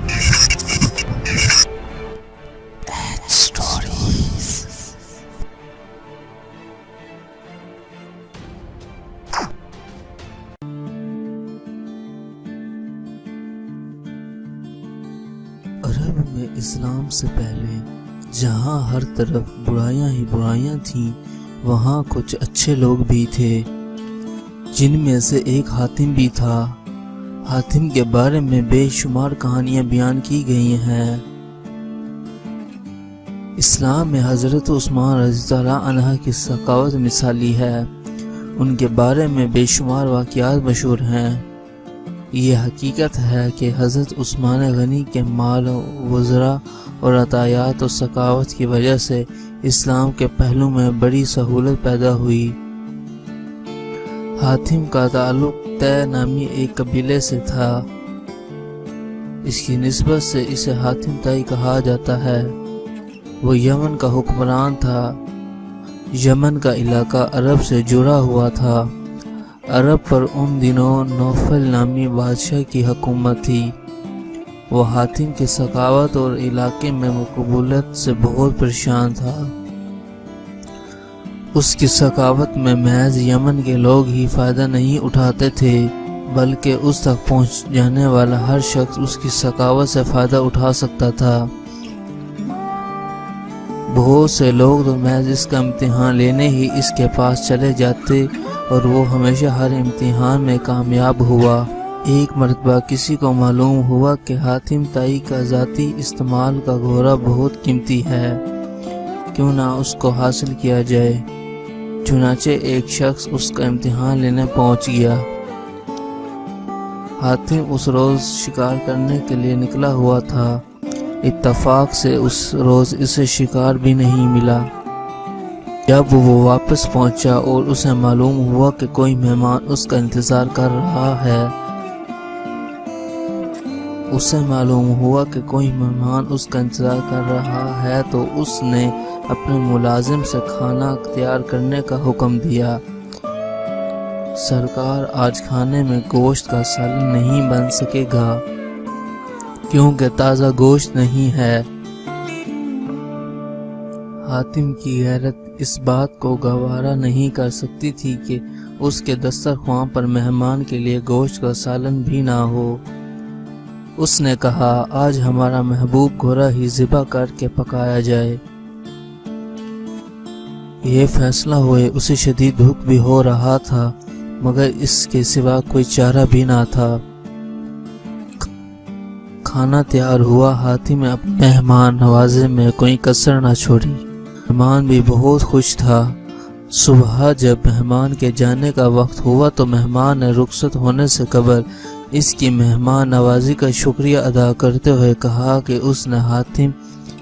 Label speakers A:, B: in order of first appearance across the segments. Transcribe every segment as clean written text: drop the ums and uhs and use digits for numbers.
A: عرب میں اسلام سے پہلے جہاں ہر طرف برائیاں ہی برائیاں تھیں، وہاں کچھ اچھے لوگ بھی تھے، جن میں سے ایک حاتم بھی تھا۔ حاتم کے بارے میں بے شمار کہانیاں بیان کی گئی ہیں۔ اسلام میں حضرت عثمان رضی اللہ عنہ کی سخاوت مثالی ہے۔ ان کے بارے میں بے شمار واقعات مشہور ہیں۔ یہ حقیقت ہے کہ حضرت عثمان غنی کے مال وزرا اور عطایات و سخاوت کی وجہ سے اسلام کے پہلو میں بڑی سہولت پیدا ہوئی۔ حاتم کا تعلق طے نامی ایک قبیلے سے تھا۔ اس کی نسبت سے اسے حاتم طائی کہا جاتا ہے۔ وہ یمن کا حکمران تھا۔ یمن کا علاقہ عرب سے جڑا ہوا تھا۔ عرب پر ان دنوں نوفل نامی بادشاہ کی حکومت تھی۔ وہ حاتم کی سخاوت اور علاقے میں مقبولیت سے بہت پریشان تھا۔ اس کی سخاوت میں محض یمن کے لوگ ہی فائدہ نہیں اٹھاتے تھے، بلکہ اس تک پہنچ جانے والا ہر شخص اس کی سخاوت سے فائدہ اٹھا سکتا تھا۔ بہت سے لوگ تو محض اس کا امتحان لینے ہی اس کے پاس چلے جاتے اور وہ ہمیشہ ہر امتحان میں کامیاب ہوا۔ ایک مرتبہ کسی کو معلوم ہوا کہ حاتم طائی کا ذاتی استعمال کا گھوڑا بہت قیمتی ہے، کیوں نہ اس کو حاصل کیا جائے۔ چنانچہ ایک شخص اس کا امتحان لینے پہنچ گیا۔ حاتم اس روز شکار کرنے کے لیے نکلا ہوا تھا۔ اتفاق سے اس روز اسے شکار بھی نہیں ملا۔ جب وہ واپس پہنچا اور اسے معلوم ہوا کہ کوئی مہمان اس کا انتظار کر رہا ہے تو اس نے اپنے ملازم سے کھانا تیار کرنے کا حکم دیا۔ سرکار، آج کھانے میں گوشت کا سالن نہیں بن سکے گا کیونکہ تازہ گوشت نہیں ہے۔ حاتم کی غیرت اس بات کو گوارا نہیں کر سکتی تھی کہ اس کے دسترخوان پر مہمان کے لیے گوشت کا سالن بھی نہ ہو۔ اس نے کہا، آج ہمارا محبوب گھوڑا ہی ذبح کر کے پکایا جائے۔ یہ فیصلہ ہوئے اسے شدید دکھ بھی ہو رہا تھا، مگر اس کے سوا کوئی چارہ بھی نہ تھا۔ کھانا تیار ہوا۔ حاتم نے اپنے مہمان نوازی میں کوئی کسر نہ چھوڑی۔ مہمان بھی بہت خوش تھا۔ صبح جب مہمان کے جانے کا وقت ہوا تو مہمان نے رخصت ہونے سے قبل اس کی مہمان نوازی کا شکریہ ادا کرتے ہوئے کہا کہ اس نے حاتم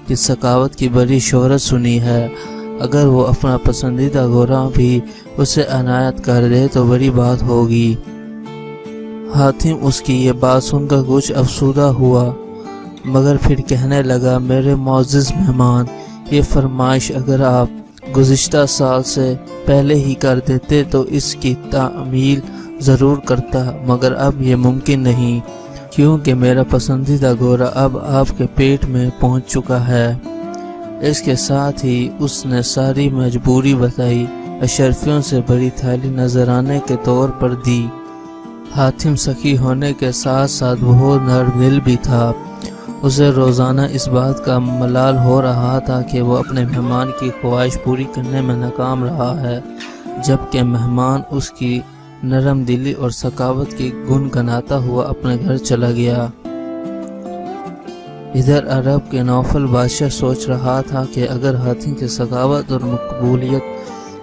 A: کی سخاوت کی بڑی شہرت سنی ہے۔ اگر وہ اپنا پسندیدہ گھوڑا بھی اسے عنایت کر دے تو بڑی بات ہوگی۔ حاتم اس کی یہ بات سن کر کچھ افسردہ ہوا، مگر پھر کہنے لگا، میرے معزز مہمان، یہ فرمائش اگر آپ گزشتہ سال سے پہلے ہی کر دیتے تو اس کی تعمیل ضرور کرتا، مگر اب یہ ممکن نہیں، کیونکہ میرا پسندیدہ گھوڑا اب آپ کے پیٹ میں پہنچ چکا ہے۔ اس کے ساتھ ہی اس نے ساری مجبوری بتائی۔ اشرفیوں سے بڑی تھیلی نذرانے کے طور پر دی۔ حاتم سخی ہونے کے ساتھ ساتھ بہت نرم دل بھی تھا۔ اسے روزانہ اس بات کا ملال ہو رہا تھا کہ وہ اپنے مہمان کی خواہش پوری کرنے میں ناکام رہا ہے، جبکہ مہمان اس کی نرم دلی اور سخاوت کی گنگناتا ہوا اپنے گھر چلا گیا۔ ادھر عرب کے نوفل بادشاہ سوچ رہا تھا کہ اگر حاتم کی سخاوت اور مقبولیت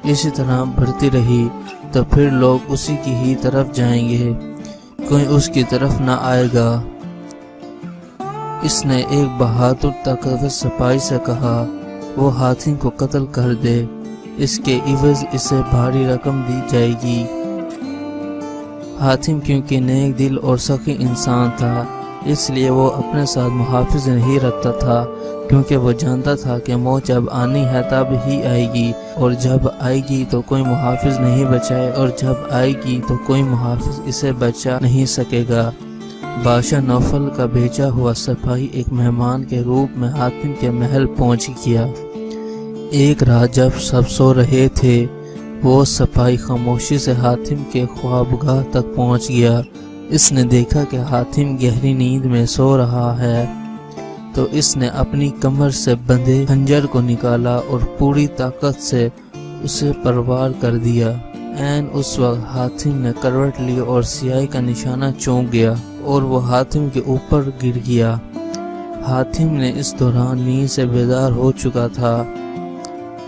A: اسی طرح بڑھتی رہی تو پھر لوگ اسی کی ہی طرف جائیں گے، کوئی اس کی طرف نہ آئے گا۔ اس نے ایک بہادر طاقتور سپاہی سے کہا، وہ حاتم کو قتل کر دے، اس کے عوض اسے بھاری رقم دی جائے گی۔ حاتم کیونکہ نیک دل اور سخی انسان تھا، اس لیے وہ اپنے ساتھ محافظ نہیں رکھتا تھا، کیونکہ وہ جانتا تھا کہ موت جب آنی ہے تب ہی آئے گی، اور جب آئے گی تو کوئی محافظ نہیں بچائے، اور جب آئے گی تو کوئی محافظ اسے بچا نہیں سکے گا۔ بادشاہ نوفل کا بھیجا ہوا سپاہی ایک مہمان کے روپ میں حاتم کے محل پہنچ گیا۔ ایک رات جب سب سو رہے تھے، وہ سپاہی خاموشی سے حاتم کے خوابگاہ تک پہنچ گیا۔ اس نے دیکھا کہ حاتم گہری نیند میں سو رہا ہے، تو اس نے اپنی کمر سے بندھے خنجر کو نکالا اور پوری طاقت سے اسے پروار کر دیا۔ عین اس وقت حاتم نے کروٹ لی اور سیاہی کا نشانہ چونک گیا اور وہ حاتم کے اوپر گر گیا۔ حاتم نے اس دوران نیند سے بیدار ہو چکا تھا۔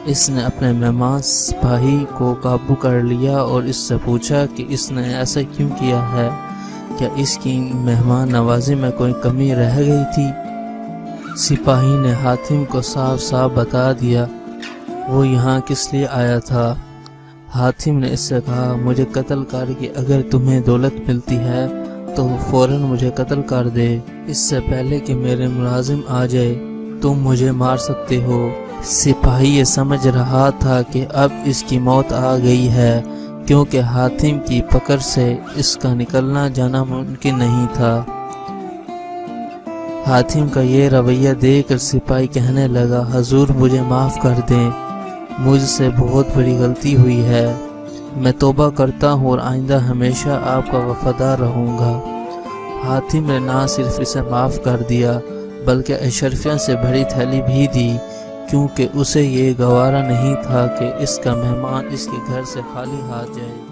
A: اس نے اپنے مہمان سپاہی کو قابو کر لیا اور اس سے پوچھا کہ اس نے ایسا کیوں کیا ہے، کیا اس کی مہمان نوازی میں کوئی کمی رہ گئی تھی؟ سپاہی نے حاتم کو صاف صاف بتا دیا وہ یہاں کس لیے آیا تھا۔ حاتم نے اس سے کہا، مجھے قتل کر کے اگر تمہیں دولت ملتی ہے تو فوراً مجھے قتل کر دے، اس سے پہلے کہ میرے ملازم آ جائے تم مجھے مار سکتے ہو۔ سپاہی یہ سمجھ رہا تھا کہ اب اس کی موت آ گئی ہے، کیونکہ حاتم کی پکڑ سے اس کا نکلنا جانا ممکن نہیں تھا۔ حاتم کا یہ رویہ دیکھ کر سپاہی کہنے لگا، حضور مجھے معاف کر دیں، مجھ سے بہت بڑی غلطی ہوئی ہے، میں توبہ کرتا ہوں اور آئندہ ہمیشہ آپ کا وفادار رہوں گا۔ حاتم نے نہ صرف اسے معاف کر دیا بلکہ اشرفیہ سے بھری تھیلی بھی دی، کیونکہ اسے یہ گوارا نہیں تھا کہ اس کا مہمان اس کے گھر سے خالی ہاتھ جائے۔